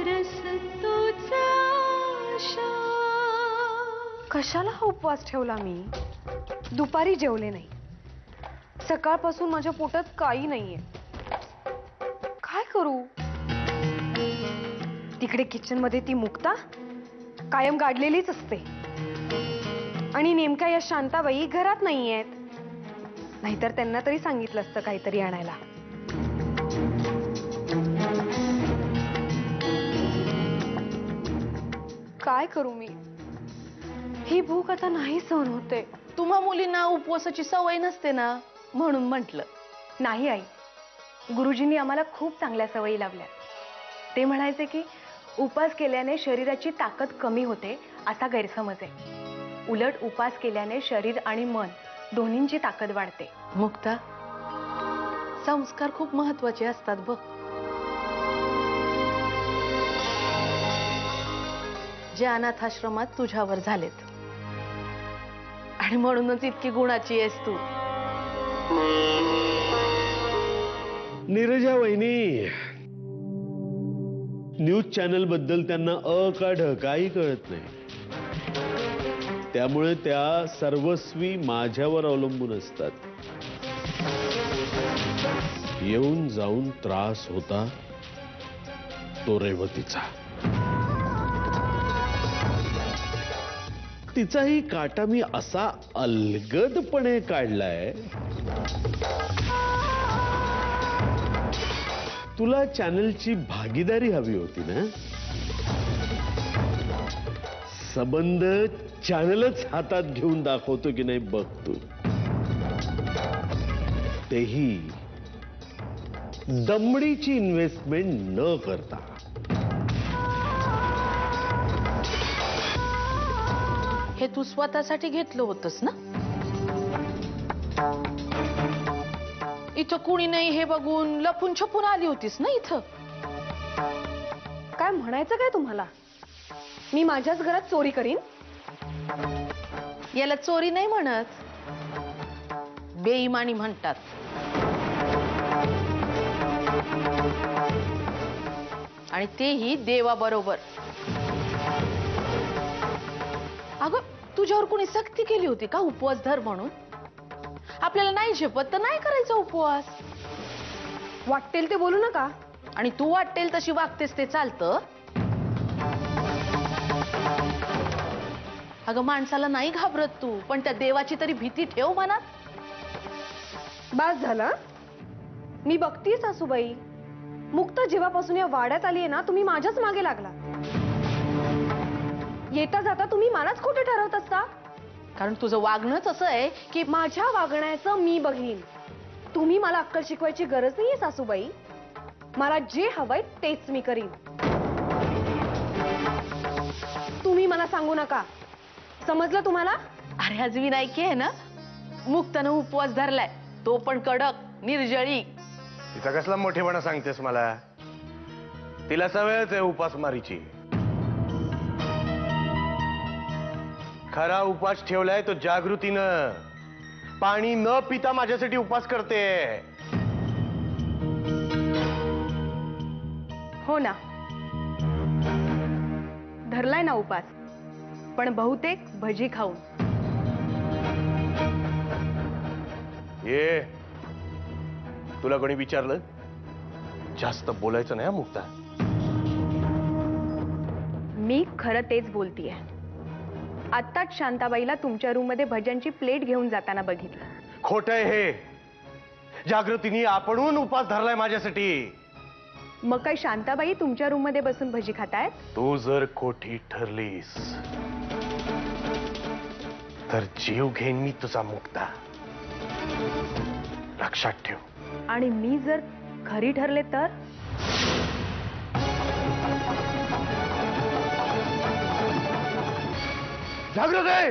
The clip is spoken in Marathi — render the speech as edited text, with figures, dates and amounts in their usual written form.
रस तोचा आशा. कशाला हा उपवास ठेवला मी? दुपारी जेवले नाही, सकाळपासून माझ्या पोटात काही नाहीये. काय करू? तिकडे किचन मध्ये ती मुक्ता कायम गाडलेलीच असते आणि नेमक्या या शांताबाई घरात नाहीयेत. नाहीतर त्यांना तरी सांगितलं असतं काहीतरी आणायला. काय करू मी? ही भूक आता नाही सहन होते. तुम्हा मुलींना उपवासाची सवय नसते ना, म्हणून म्हटलं. नाही आई, गुरुजींनी आम्हाला खूप चांगल्या सवयी लावल्या. ते म्हणायचे की उपवास केल्याने शरीराची ताकद कमी होते असा गैरसमज आहे. उलट उपवास केल्याने शरीर आणि मन दोन्हींची ताकद वाढते. मुक्ता, संस्कार खूप महत्वाचे असतात बघ. जे अनाथाश्रमात तुझ्यावर झालेत आणि म्हणूनच इतकी गुणाची आहेस तू. नीरजा वहिनी, न्यूज चॅनल बद्दल त्यांना अ का ढ काही कळत नाही. त्यामुळे त्या सर्वस्वी माझ्यावर अवलंबून असतात. येऊन जाऊन त्रास होता तो रेवतीचा. तिचाही काटा मी असा अलगदपणे काढलाय. तुला चॅनलची भागीदारी हवी होती ना? संबंध चॅनलच हातात घेऊन दाखवतो की नाही बघ तू. तेही दमडीची इन्व्हेस्टमेंट न करता. हे तू स्वतःसाठी घेतलं होतंस ना? इथं कुणी नाही हे बघून लपून छपून आली होतीस ना इथं? काय म्हणायचं काय तुम्हाला? मी माझ्याच घरात चोरी करीन? याला चोरी नाही म्हणत, बेईमानी म्हणतात. आणि तेही देवाबरोबर. अगं, तुझ्यावर कोणी सक्ती केली होती का उपवास धर म्हणून? आपल्याला नाही झेपत तर नाही करायचा उपवास. वाटेल ते बोलू नका. आणि तू वाटेल तशी वागतेस ते चालतं? अगं, माणसाला नाही घाबरत तू, पण त्या देवाची तरी भीती ठेव मनात. बास झाला. मी बघतीये सासूबाई, मुक्ता जेव्हापासून या वाड्यात आली आहे ना, तुम्ही माझ्याच मागे लागला. येता जाता तुम्ही मलाच खोटे ठरवत असता. कारण तुझं वागणंच असं आहे की माझ्या वागण्याचं मी बघीन. तुम्ही मला अक्कल शिकवायची गरज नाहीये सासूबाई. मला जे हवंय तेच मी करीन. तुम्ही मला सांगू नका, समजलं तुम्हाला? अरे, आज विनायकी आहे ना, मुक्तानं उपवास धरलाय, तो पण कडक, निर्जळी. तिचा कसला मोठेपणा सांगतेस मला? तिला सवयच आहे उपासमारीची. खरा उपास ठेवलाय तो जागृतीनं. पाणी न पिता माझ्यासाठी उपास करते. हो ना, धरलाय ना उपास, पण बहुतेक भजी खाऊन. ये, तुला कोणी विचारलं? जास्त बोलायचं नाही मुक्ता. मी खरं तेच बोलतीये. आत्ताच शांताबाईला तुमच्या रूम मध्ये भज्यांची प्लेट घेऊन जाताना बघितलं. खोट आहे हे. जागृतीने आपणहून उपास धरलाय माझ्यासाठी. मग काय शांताबाई तुमच्या रूम मध्ये बसून भजी खातायत? तू जर खोटी ठरलीस तर जीव घेईन मी तुझा मुक्ता, लक्षात ठेव. आणि मी जर खरी ठरले तर? जागृत आहे.